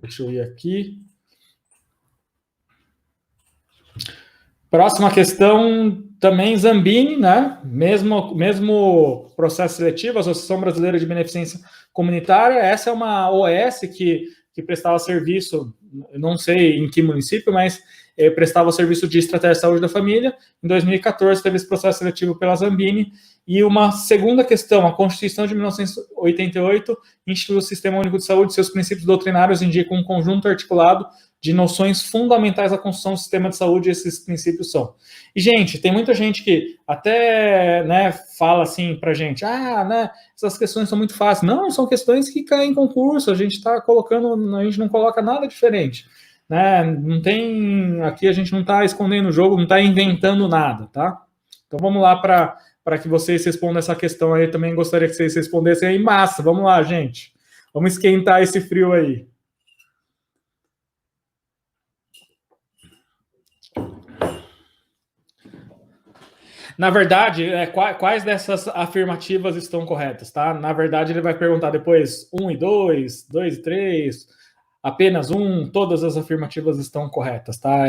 Deixa eu ir aqui. Próxima questão, também Zambini, né? Mesmo processo seletivo, Associação Brasileira de Beneficência Comunitária. Essa é uma OS que prestava serviço, não sei em que município, mas prestava serviço de estratégia de saúde da família. Em 2014 teve esse processo seletivo pela Zambini. E uma segunda questão, a Constituição de 1988 instituiu o Sistema Único de Saúde, seus princípios doutrinários indicam um conjunto articulado de noções fundamentais da construção do sistema de saúde, e esses princípios são. E, gente, tem muita gente que até, né, fala assim pra gente, né, essas questões são muito fáceis. Não, são questões que caem em concurso, a gente não coloca nada diferente. Né? Não tem, aqui a gente não está escondendo o jogo, não está inventando nada, tá? Então vamos lá para que vocês respondam essa questão aí. Também gostaria que vocês respondessem aí. Massa, vamos lá, gente. Vamos esquentar esse frio aí. Na verdade, quais dessas afirmativas estão corretas, tá? Na verdade, ele vai perguntar depois 1 e 2, 2 e 3, apenas 1, todas as afirmativas estão corretas, tá?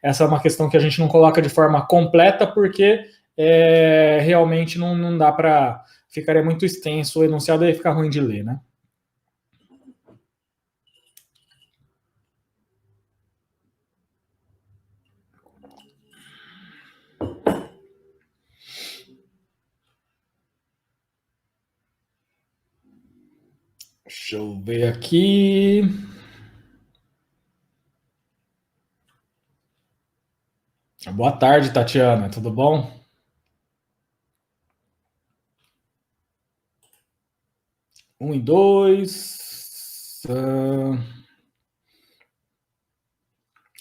Essa é uma questão que a gente não coloca de forma completa, porque realmente não dá para... Ficaria muito extenso o enunciado, aí fica ruim de ler, né? Deixa eu ver aqui. Boa tarde, Tatiana. Tudo bom? Um e 2.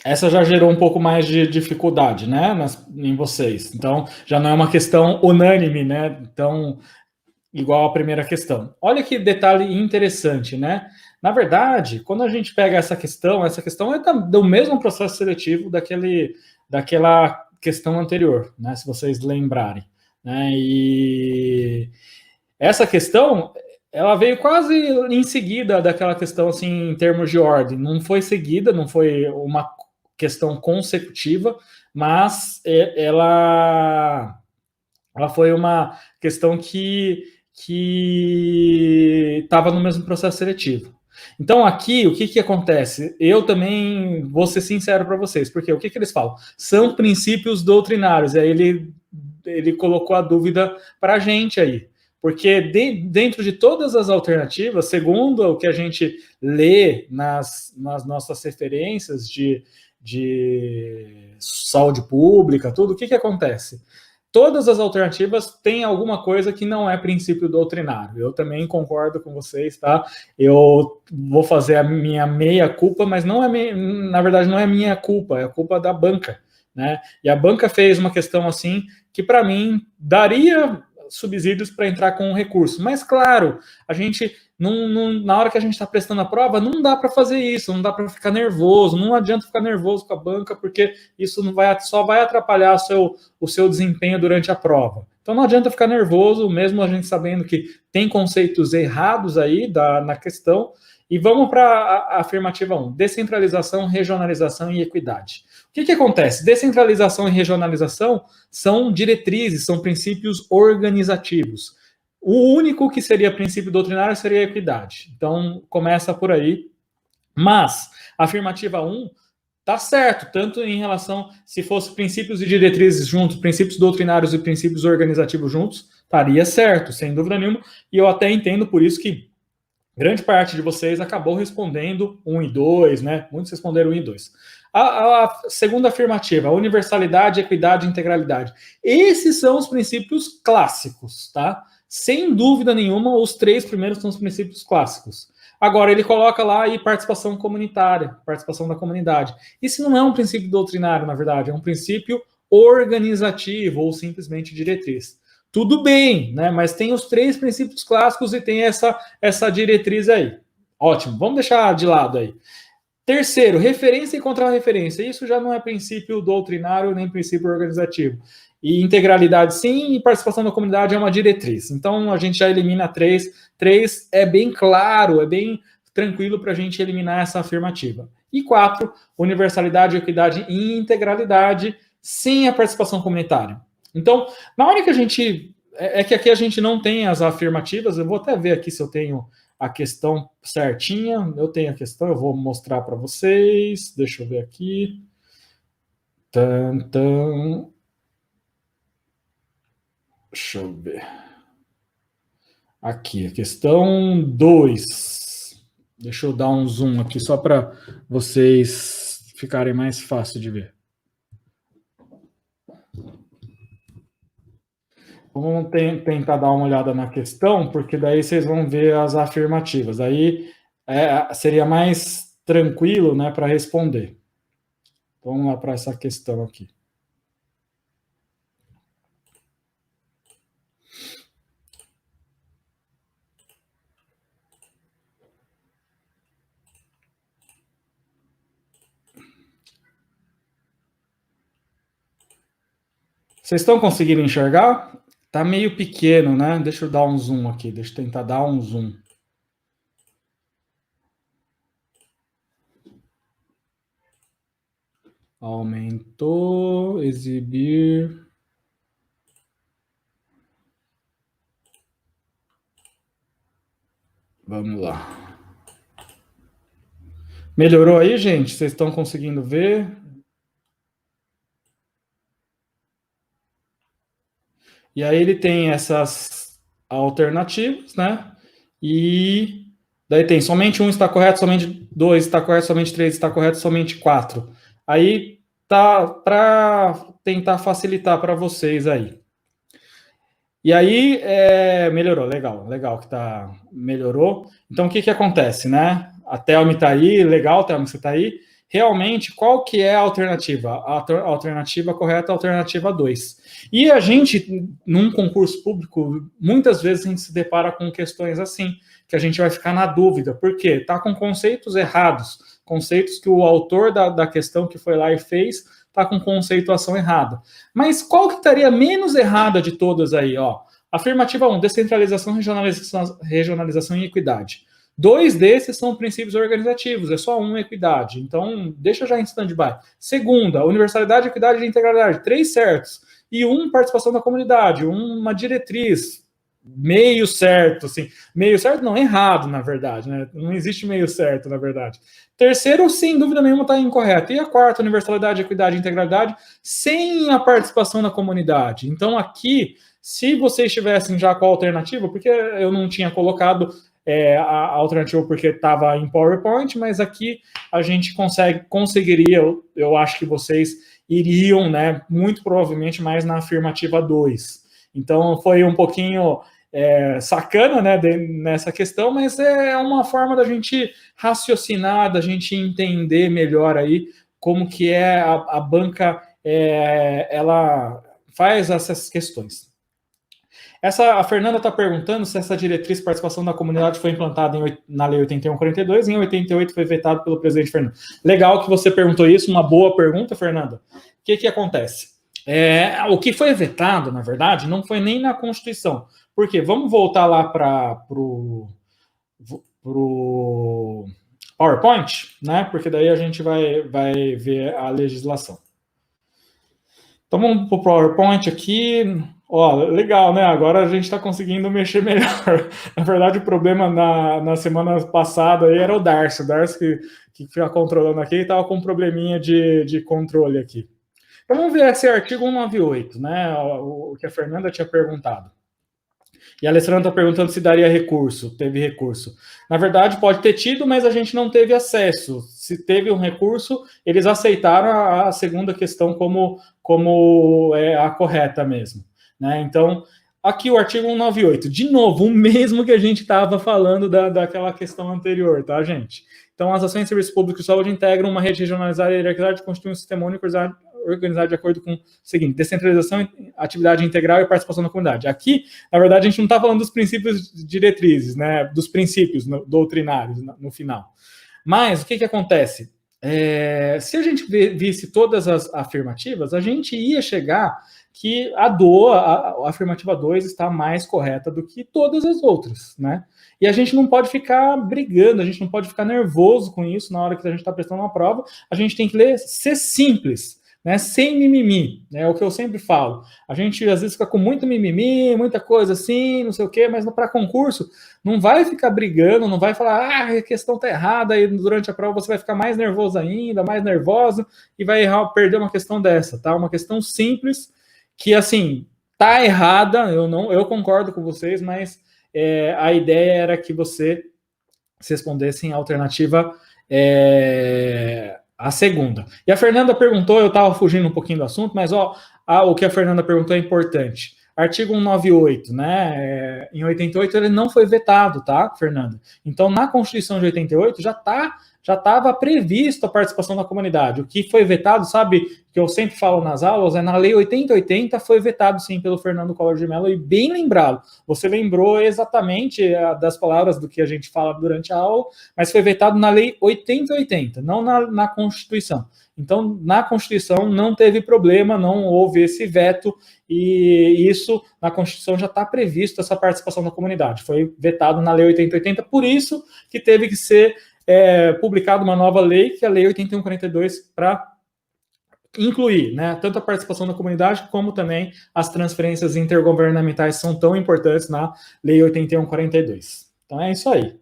Essa já gerou um pouco mais de dificuldade, né, em vocês. Então, já não é uma questão unânime, né? Então, igual a primeira questão. Olha que detalhe interessante, né? Na verdade, quando a gente pega essa questão é do mesmo processo seletivo daquela questão anterior, né? Se vocês lembrarem, né? E essa questão, ela veio quase em seguida daquela questão, assim, em termos de ordem. Não foi seguida, não foi uma questão consecutiva, mas ela foi uma questão que estava no mesmo processo seletivo. Então, aqui, o que acontece? Eu também vou ser sincero para vocês, porque o que eles falam? São princípios doutrinários, e aí ele colocou a dúvida para a gente aí. Porque dentro de todas as alternativas, segundo o que a gente lê nas nossas referências de saúde pública, tudo, o que acontece? Todas as alternativas têm alguma coisa que não é princípio doutrinário. Eu também concordo com vocês, tá? Eu vou fazer a minha meia-culpa, mas não é na verdade não é minha culpa, é a culpa da banca, né? E a banca fez uma questão assim que, para mim, daria subsídios para entrar com um recurso. Mas, claro, a gente, na hora que a gente está prestando a prova, não dá para fazer isso, não dá para ficar nervoso, não adianta ficar nervoso com a banca, porque isso só vai atrapalhar o seu desempenho durante a prova. Então não adianta ficar nervoso, mesmo a gente sabendo que tem conceitos errados aí na questão. E vamos para a afirmativa 1, descentralização, regionalização e equidade. O que acontece? Descentralização e regionalização são diretrizes, são princípios organizativos. O único que seria princípio doutrinário seria a equidade. Então, começa por aí. Mas, a afirmativa 1 está certo, tanto em relação, se fosse princípios e diretrizes juntos, princípios doutrinários e princípios organizativos juntos, estaria certo, sem dúvida nenhuma. E eu até entendo por isso que grande parte de vocês acabou respondendo 1 e 2, né? Muitos responderam 1 e 2. A segunda afirmativa, universalidade, equidade e integralidade. Esses são os princípios clássicos, tá? Sem dúvida nenhuma, os 3 primeiros são os princípios clássicos. Agora, ele coloca lá aí participação comunitária, participação da comunidade. Isso não é um princípio doutrinário, na verdade, é um princípio organizativo ou simplesmente diretriz. Tudo bem, né? Mas tem os 3 princípios clássicos e tem essa diretriz aí. Ótimo, vamos deixar de lado aí. Terceiro, referência e contra-referência. Isso já não é princípio doutrinário nem princípio organizativo. E integralidade, sim, e participação da comunidade é uma diretriz. Então, a gente já elimina 3. 3 é bem claro, é bem tranquilo para a gente eliminar essa afirmativa. E 4, universalidade, equidade e integralidade sem a participação comunitária. Então, na hora que a gente... É que aqui a gente não tem as afirmativas, eu vou até ver aqui se eu tenho a questão certinha. Eu tenho a questão, eu vou mostrar para vocês. Deixa eu ver aqui. Deixa eu ver. Aqui, a questão 2. Deixa eu dar um zoom aqui só para vocês ficarem mais fácil de ver. Vamos tentar dar uma olhada na questão, porque daí vocês vão ver as afirmativas. Aí seria mais tranquilo, né, para responder. Vamos lá para essa questão aqui. Vocês estão conseguindo enxergar? Tá meio pequeno, né? Deixa eu dar um zoom aqui. Deixa eu tentar dar um zoom. Aumentou, exibir. Vamos lá. Melhorou aí, gente? Vocês estão conseguindo ver? E aí ele tem essas alternativas, né? E daí tem somente 1 está correto, somente 2 está correto, somente 3 está correto, somente 4. Aí tá para tentar facilitar para vocês aí. E aí melhorou, legal que melhorou. Então o que acontece, né? A Thelma está aí, legal, Thelma, você está aí. Realmente, qual que é a alternativa? A alternativa correta é a alternativa 2. E a gente, num concurso público, muitas vezes a gente se depara com questões assim, que a gente vai ficar na dúvida. Por quê? Está com conceitos errados, conceitos que o autor da questão que foi lá e fez está com conceituação errada. Mas qual que estaria menos errada de todas aí? Ó? Afirmativa 1, descentralização, regionalização e equidade. 2 desses são princípios organizativos, é só equidade. Então, deixa já em stand-by. Segunda, universalidade, equidade e integralidade. 3 certos. E 1, participação da comunidade. Uma diretriz. Meio certo, assim. Meio certo não, errado, na verdade. Né? Não existe meio certo, na verdade. Terceiro, sem dúvida nenhuma, está incorreto. E a quarta, universalidade, equidade e integralidade, sem a participação da comunidade. Então, aqui, se vocês tivessem já com a alternativa, porque eu não tinha colocado a alternativa porque estava em PowerPoint, mas aqui a gente conseguiria, eu acho que vocês iriam, né, muito provavelmente mais na afirmativa 2. Então, foi um pouquinho sacana, né, nessa questão, mas é uma forma da gente raciocinar, da gente entender melhor aí como que a banca, ela faz essas questões. A Fernanda está perguntando se essa diretriz de participação da comunidade foi implantada na Lei 8142 e em 88 foi vetado pelo presidente Fernando. Legal que você perguntou isso, uma boa pergunta, Fernanda. O que acontece? O que foi vetado, na verdade, não foi nem na Constituição. Por quê? Vamos voltar lá para o PowerPoint, né? Porque daí a gente vai ver a legislação. Então vamos para o PowerPoint aqui. Ó, legal, né? Agora a gente está conseguindo mexer melhor. Na verdade, o problema na semana passada aí era o Darcy. O Darcy que fica controlando aqui estava com um probleminha de controle aqui. Então vamos ver esse artigo 198, né? O que a Fernanda tinha perguntado. E a Alessandra está perguntando se daria recurso. Teve recurso. Na verdade, pode ter tido, mas a gente não teve acesso. Se teve um recurso, eles aceitaram a segunda questão como a correta mesmo. Né? Então, aqui o artigo 198. De novo, o mesmo que a gente estava falando daquela questão anterior, tá, gente? Então, as ações de serviço público de saúde integram uma rede regionalizada e hierarquizada e constituem um sistema único organizado de acordo com o seguinte: descentralização, atividade integral e participação da comunidade. Aqui, na verdade, a gente não está falando dos princípios diretrizes, né, dos princípios doutrinários no final. Mas, o que acontece? se a gente visse todas as afirmativas, a gente ia chegar que a afirmativa 2 está mais correta do que todas as outras, né? E a gente não pode ficar brigando, a gente não pode ficar nervoso com isso na hora que a gente está prestando uma prova, a gente tem que ser simples, né? Sem mimimi, né? É o que eu sempre falo. A gente às vezes fica com muito mimimi, muita coisa assim, não sei o quê, mas para concurso não vai ficar brigando, não vai falar, a questão tá errada, e durante a prova você vai ficar mais nervoso ainda, mais nervoso, e vai perder uma questão dessa, tá? Uma questão simples, que assim, tá errada, eu concordo com vocês, mas a ideia era que você respondesse em alternativa a segunda. E a Fernanda perguntou, eu estava fugindo um pouquinho do assunto, mas o que a Fernanda perguntou é importante. Artigo 198, né? Em 88 ele não foi vetado, tá, Fernanda? Então, na Constituição de 88 já estava previsto a participação da comunidade. O que foi vetado, sabe, que eu sempre falo nas aulas, na Lei 8080 foi vetado, sim, pelo Fernando Collor de Mello, e bem lembrado. Você lembrou exatamente das palavras do que a gente fala durante a aula, mas foi vetado na Lei 8080, não na Constituição. Então, na Constituição não teve problema, não houve esse veto, e isso na Constituição já está previsto, essa participação da comunidade. Foi vetado na Lei 8080, por isso que teve que ser publicada uma nova lei, que é a Lei 8142, para incluir, né, tanto a participação da comunidade, como também as transferências intergovernamentais são tão importantes na Lei 8142. Então é isso aí.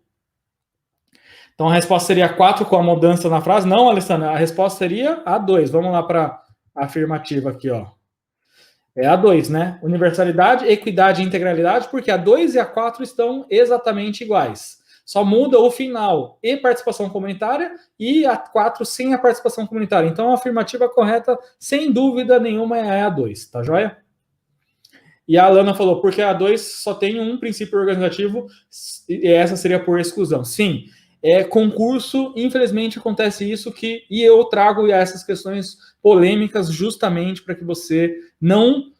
Então a resposta seria 4 com a mudança na frase. Não, Alessandra, a resposta seria a 2. Vamos lá para a afirmativa aqui, ó. É a 2, né? Universalidade, equidade e integralidade, porque a 2 e a 4 estão exatamente iguais. Só muda o final e participação comunitária, e a 4 sem a participação comunitária. Então a afirmativa correta, sem dúvida nenhuma, é a 2, tá joia? E a Alana falou, porque a 2 só tem um princípio organizativo, e essa seria por exclusão. Sim, concurso, infelizmente acontece isso, e eu trago essas questões polêmicas justamente para que você não,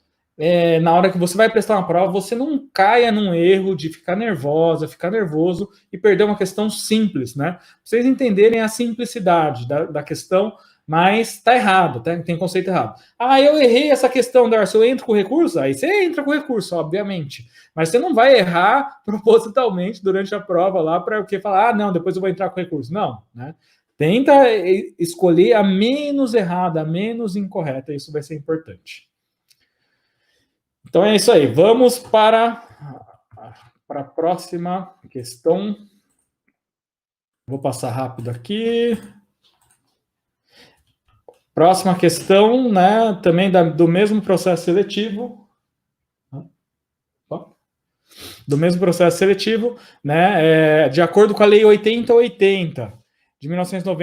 na hora que você vai prestar uma prova, você não caia num erro de ficar nervosa, ficar nervoso e perder uma questão simples, né? Pra vocês entenderem a simplicidade da questão, mas tá errado, tem conceito errado. Eu errei essa questão, Darcy, eu entro com recurso? Aí você entra com recurso, obviamente. Mas você não vai errar propositalmente durante a prova lá para o que falar, não, depois eu vou entrar com recurso. Não, né? Tenta escolher a menos errada, a menos incorreta, isso vai ser importante. Então é isso aí, vamos para a próxima questão. Vou passar rápido aqui. Próxima questão, né, também do mesmo processo seletivo. Do mesmo processo seletivo, né, de acordo com a Lei 8080 de 1990,